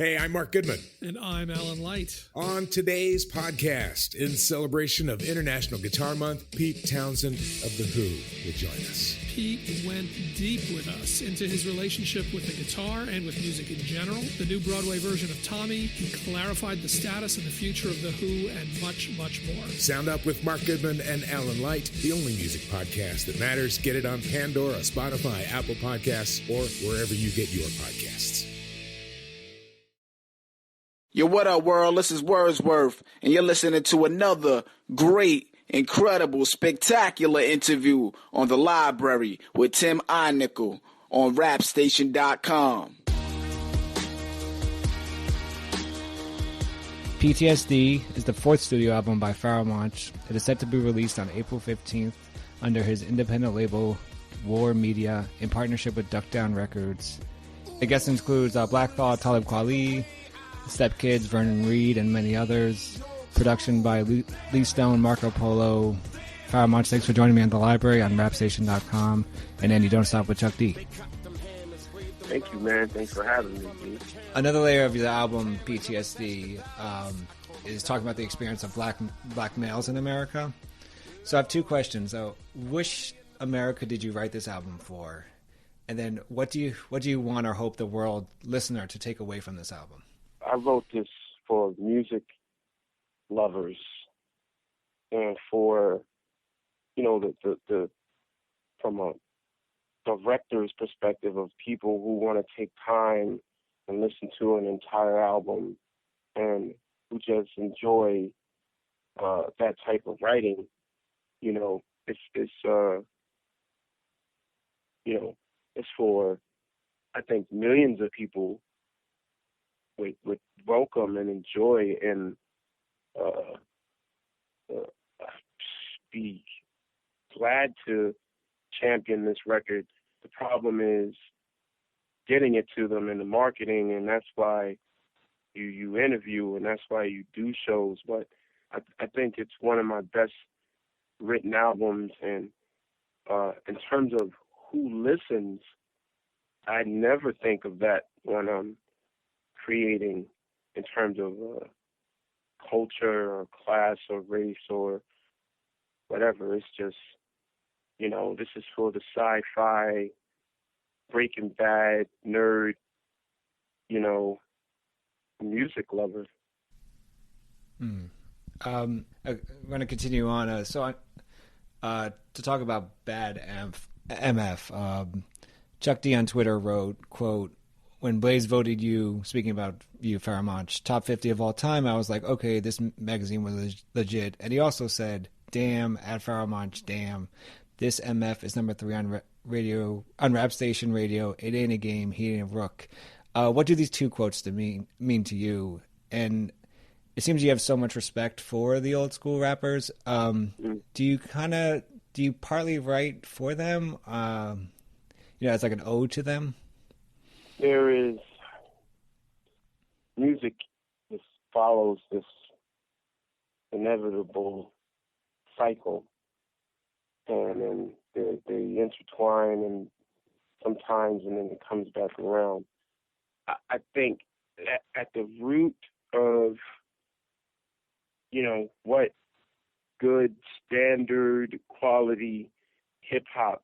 Hey, I'm Mark Goodman. And I'm Alan Light. On today's podcast, in celebration of International Guitar Month, Pete Townsend of The Who will join us. Pete went deep with us into his relationship with the guitar and with music in general, the new Broadway version of Tommy. He clarified the status and the future of The Who, and much, much more. Sound Up with Mark Goodman and Alan Light, the only music podcast that matters. Get it on Pandora, Spotify, Apple Podcasts, or wherever you get your podcasts. Yo, what up, world? This is Wordsworth, and you're listening to another great, incredible, spectacular interview on The Library with Tim Einickel on rapstation.com. PTSD is the fourth studio album by Pharoahe Monch. It is set to be released on April 15th under his independent label, War Media, in partnership with Duck Down Records. The guest includes Black Thought, Talib, Kweli, Step Kids, Vernon Reid, and many others. Production by Lee Stone, Marco Polo. Pharoahe Monch, thanks for joining me on The Library on rapstation.com. And then You Don't Stop with Chuck D. Thank you, man. Thanks for having me, dude. Another layer of the album, PTSD, is talking about the experience of black males in America. So I have two questions. Which America did you write this album for? And then what do you want or hope the world listener to take away from this album? I wrote this for music lovers and for, the from a director's perspective of people who want to take time and listen to an entire album and who just enjoy that type of writing. It's for, I think, millions of people would welcome and enjoy and be glad to champion this record. The problem is getting it to them in the marketing, and that's why you interview and that's why you do shows. But I think it's one of my best written albums, and in terms of who listens, I never think of that when I'm creating in terms of culture or class or race or whatever. It's just, this is for the sci-fi, Breaking Bad, nerd, music lover. I'm going to continue on. To talk about Bad MF, Chuck D on Twitter wrote, quote, "When Blaze voted you, speaking about you, Pharoahe Monch, top 50 of all time, I was like, okay, this magazine was legit." And he also said, "Damn, at Pharoahe Monch, damn, this MF is number 3 on radio, on Rap Station Radio. It ain't a game, he ain't a rook." What do these two quotes mean to you? And it seems you have so much respect for the old school rappers. Do you partly write for them? It's like an ode to them? There is music that follows this inevitable cycle, and then they intertwine, and sometimes, and then it comes back around. I think at the root of, what good standard quality hip hop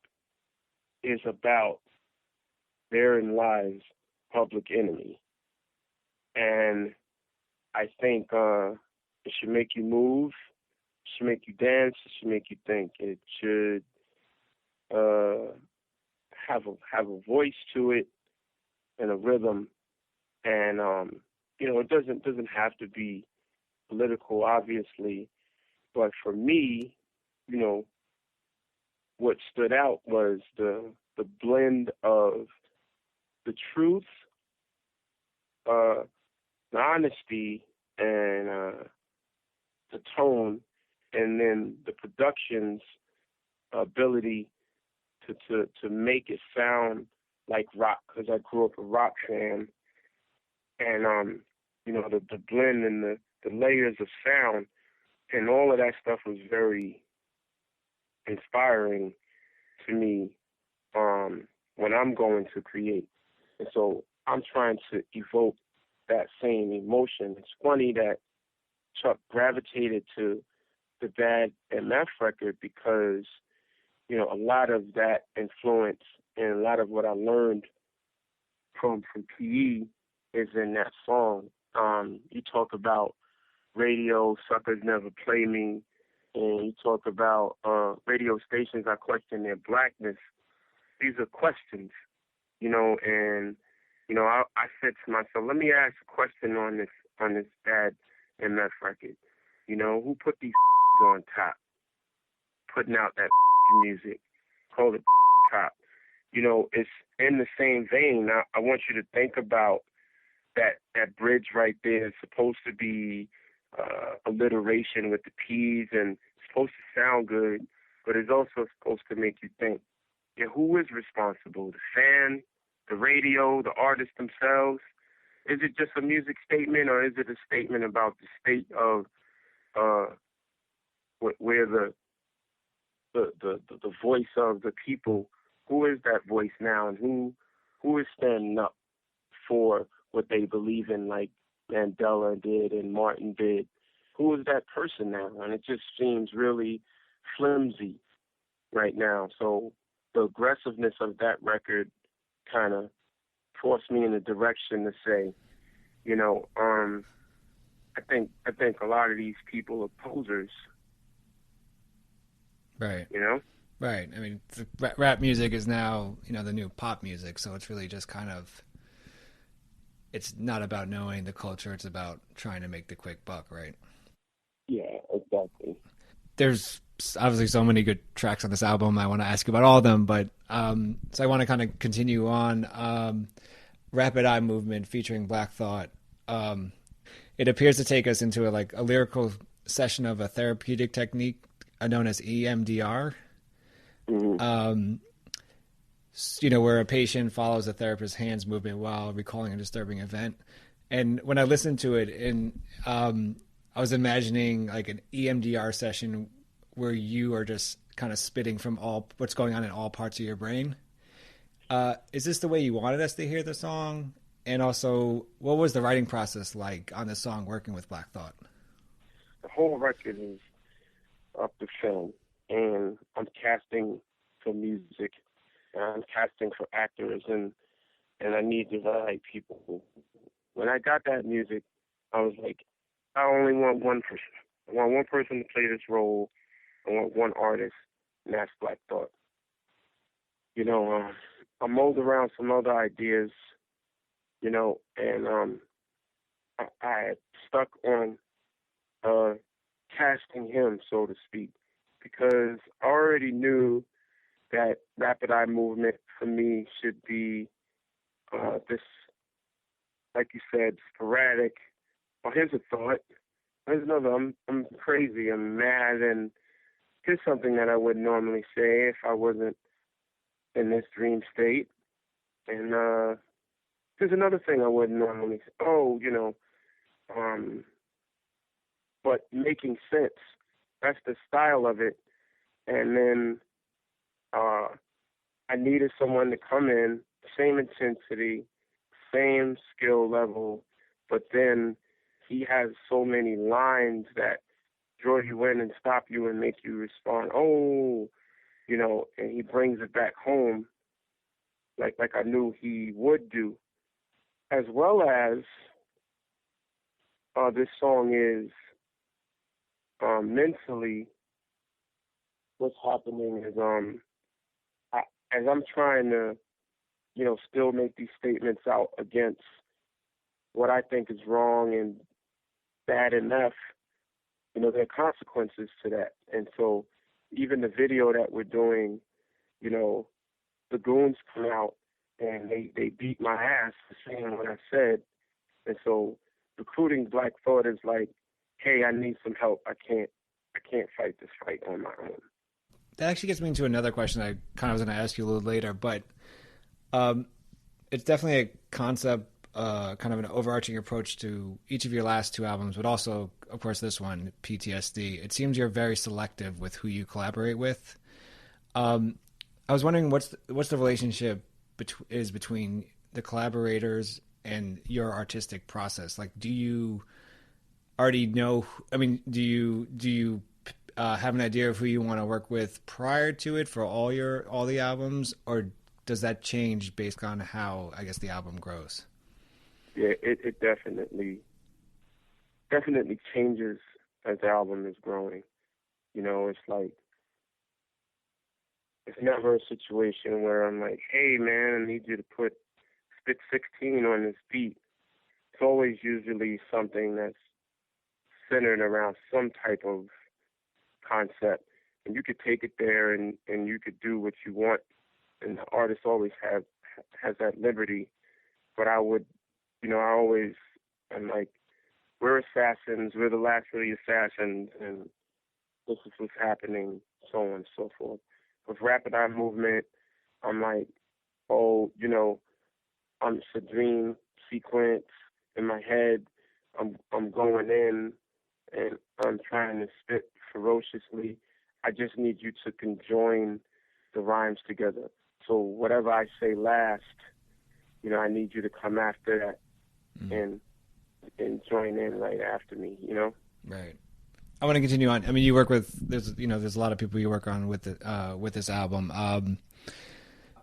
is about, therein lies Public Enemy. And I think it should make you move, it should make you dance, it should make you think. It should have a voice to it and a rhythm. And it doesn't have to be political, obviously, but for me, what stood out was the blend of the truth, the honesty, and the tone, and then the production's ability to make it sound like rock, because I grew up a rock fan, and the blend and the layers of sound and all of that stuff was very inspiring to me when I'm going to create. And so I'm trying to evoke that same emotion. It's funny that Chuck gravitated to the Bad MF record because, you know, a lot of that influence and a lot of what I learned from PE is in that song. You talk about radio, suckers never play me, and you talk about radio stations, I question their blackness. These are questions, you know, and, you know, I said to myself, let me ask a question on this Bad MF record. You know, who put these on top, putting out that music, call it top? You know, it's in the same vein. I want you to think about that bridge right there. It's supposed to be alliteration with the P's, and it's supposed to sound good, but it's also supposed to make you think. Yeah, who is responsible? The fan, the radio, the artists themselves? Is it just a music statement, or is it a statement about the state of where the voice of the people? Who is that voice now, and who is standing up for what they believe in, like Mandela did and Martin did? Who is that person now? And it just seems really flimsy right now. So the aggressiveness of that record kind of forced me in a direction to say, you know, I think a lot of these people are posers. Right. You know? Right. I mean, rap music is now, you know, the new pop music, so it's really just kind of, it's not about knowing the culture, it's about trying to make the quick buck, right? Yeah, exactly. There's obviously so many good tracks on this album. I want to ask you about all of them, but so I want to kind of continue on. Rapid Eye Movement featuring Black Thought. It appears to take us into a lyrical session of a therapeutic technique known as EMDR. Mm-hmm. You know, where a patient follows a therapist's hands movement while recalling a disturbing event. And when I listened to it, I was imagining like an EMDR session where you are just kind of spitting from what's going on in all parts of your brain. Is this the way you wanted us to hear the song? And also, what was the writing process like on this song working with Black Thought? The whole record is up to film, and I'm casting for music, and I'm casting for actors, and I need the right people. When I got that music, I was like, I only want one person. I want one person to play this role. I want one artist, and that's Black Thought. You know, I mulled around some other ideas, you know, and I stuck on casting him, so to speak, because I already knew that Rapid Eye Movement for me should be this, like you said, sporadic. Oh, here's a thought. Here's another. I'm crazy. I'm mad, and here's something that I wouldn't normally say if I wasn't in this dream state. And there's another thing I wouldn't normally say. Oh, you know, but making sense. That's the style of it. And then I needed someone to come in, same intensity, same skill level, but then he has so many lines that draw you in and stop you and make you respond, oh, you know, and he brings it back home like I knew he would do. As well as this song is mentally, what's happening is as I'm trying to, you know, still make these statements out against what I think is wrong and bad enough, you know, there are consequences to that. And so even the video that we're doing, you know, the goons come out and they beat my ass for saying what I said. And so recruiting Black Thought is like, hey, I need some help. I can't fight this fight on my own. That actually gets me into another question I kind of was going to ask you a little later, but it's definitely a concept, kind of an overarching approach to each of your last two albums, but also, of course, this one, PTSD. It seems you're very selective with who you collaborate with. I was wondering what's the relationship between the collaborators and your artistic process? Like, do you already know? I mean, do you have an idea of who you want to work with prior to it for all the albums, or does that change based on how, I guess, the album grows? Yeah, it definitely changes as the album is growing. You know, it's like, it's never a situation where I'm like, hey man, I need you to spit 16 on this beat. It's always usually something that's centered around some type of concept, and you could take it there and you could do what you want, and the artist always has that liberty. But I'm like, we're assassins, we're the last of the assassins, and this is what's happening, so on and so forth. With Rapid Eye Movement, I'm like, oh, you know, it's a dream sequence in my head. I'm going in and I'm trying to spit ferociously. I just need you to conjoin the rhymes together. So whatever I say last, you know, I need you to come after that and join in right after me, you know? Right. I want to continue on. I mean, you work with, there's a lot of people you work on with this album.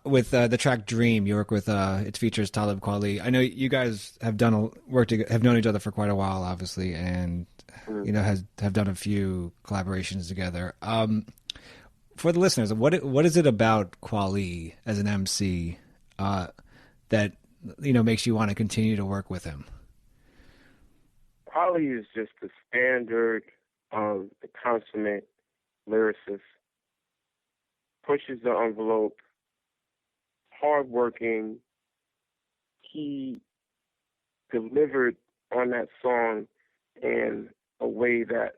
With the track Dream, you work with, it features Talib, Kweli. I know you guys have known each other for quite a while, obviously, and, you know, have done a few collaborations together. For the listeners, what is it about Kweli as an MC that, you know, makes you want to continue to work with him? Kweli is just the standard of the consummate lyricist. Pushes the envelope, hardworking. He delivered on that song in a way that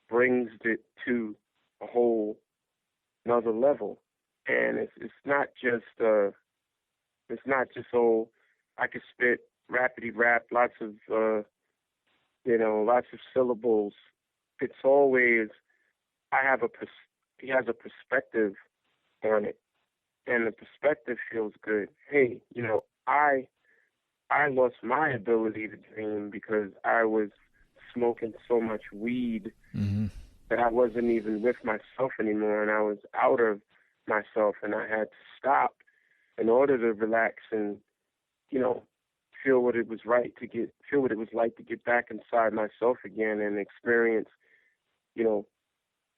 brings it to a whole another level. And it's not just I could spit rapidy rap, lots of syllables. It's always, he has a perspective on it, and the perspective feels good. Hey, you know, I lost my ability to dream because I was smoking so much weed that I wasn't even with myself anymore, and I was out of myself, and I had to stop in order to relax and, you know, feel what it was like to get back inside myself again and experience, you know,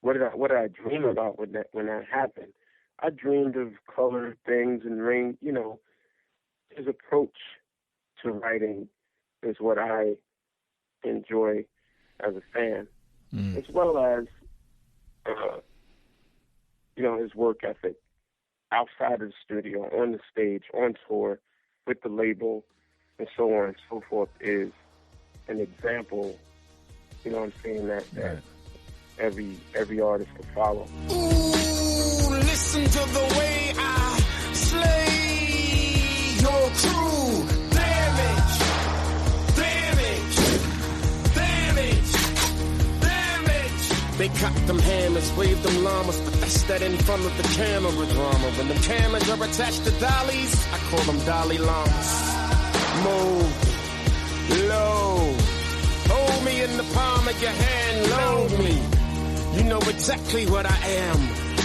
what did I dream about when that happened? I dreamed of colored things and rain. You know, his approach to writing is what I enjoy as a fan, as well as, you know, his work ethic outside of the studio, on the stage, on tour, with the label, and so on and so forth, is an example, you know what I'm saying, that every artist can follow. Ooh, listen to the way I slay your crew. Damage, damage, damage, damage. They cock them hammers, wave them llamas, but that's that in front of the camera drama. When the cameras are attached to dollies, I call them dolly llamas. Move low, hold me in the palm of your hand, load me. You know exactly what I am.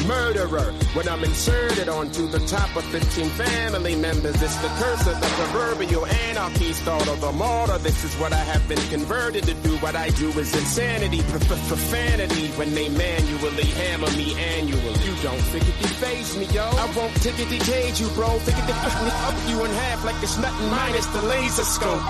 Murderer, when I'm inserted onto the top of 15 family members, it's the curse of the proverbial anarchy, start of the martyr. This is what I have been converted to do. What I do is insanity, profanity, when they manually hammer me annually. You don't tickety phase me, yo. I won't tickety cage you, bro. Tickety up you in half like it's nothing minus the laser scope.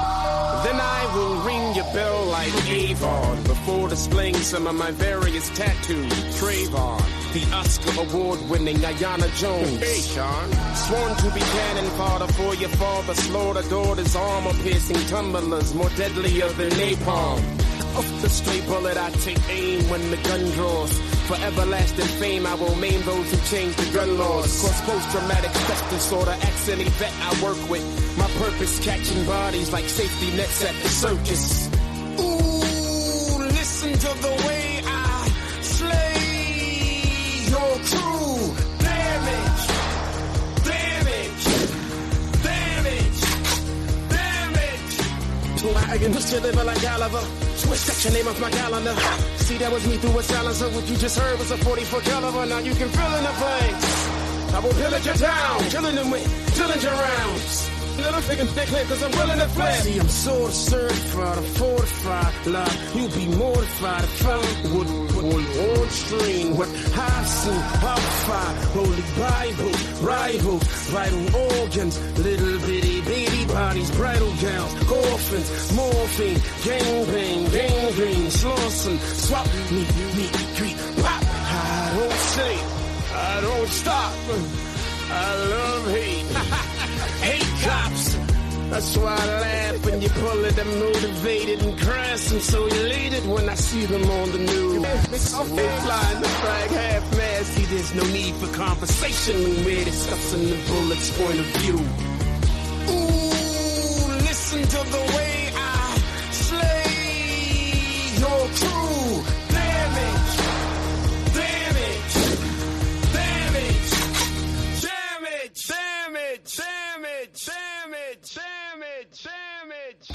Then I will ring your bell like Avon before displaying some of my various tattoos. Trayvon, the Oscar award-winning Ayanna Jones. Hey, Sean. Sworn to be cannon fodder for your father. Slaughter daughters, armor-piercing tumblers, more deadlier than napalm. Off the stray bullet, I take aim when the gun draws. For everlasting fame, I will maim those who change the gun laws. Cause post-traumatic stress disorder acts any vet I work with. My purpose, catching bodies like safety nets at the circus. Ooh, listen to the way I slay your crew. Damage, damage, damage, damage. You must live like Oliver. Switch that your name off my calendar. See, that was me through a silencer. What you just heard was a 44 caliber. Now you can fill in the blanks. I will pillage your town, killing them with Dillinger rounds. Little figure thick cause I'm willing to play. See, I'm so certified, I'm fortified. Like, you'll be mortified if I would put on string. What I've seen, how far, Holy Bible, rival, vital organs, little bitty baby bodies, bridal gowns, coffins, morphine, gangrene, slawson, swap, meet, greet, pop. I don't sleep, I don't stop, I love hate. Hate cops. That's why I laugh when you pull it. I'm motivated and crass. I'm so elated when I see them on the news. They flying the flag half-mast. See, there's no need for conversation when we're discussing the bullet's point of view. Ooh, listen to the way I slay your crew. Damage, damage, damage, damage, damage, damage, damage, damage, damage.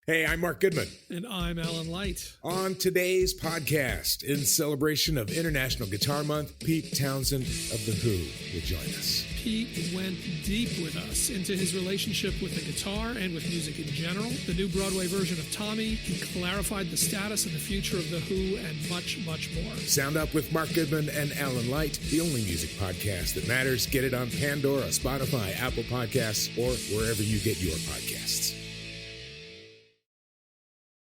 Hey, I'm Mark Goodman. And I'm Alan Light. On today's podcast, in celebration of International Guitar Month, Pete Townsend of The Who will join us. Pete went deep with us into his relationship with the guitar and with music in general. The new Broadway version of Tommy. He clarified the status and the future of The Who and much, much more. Sound Up with Mark Goodman and Alan Light, the only music podcast that matters. Get it on Pandora, Spotify, Apple Podcasts, or wherever you get your podcasts.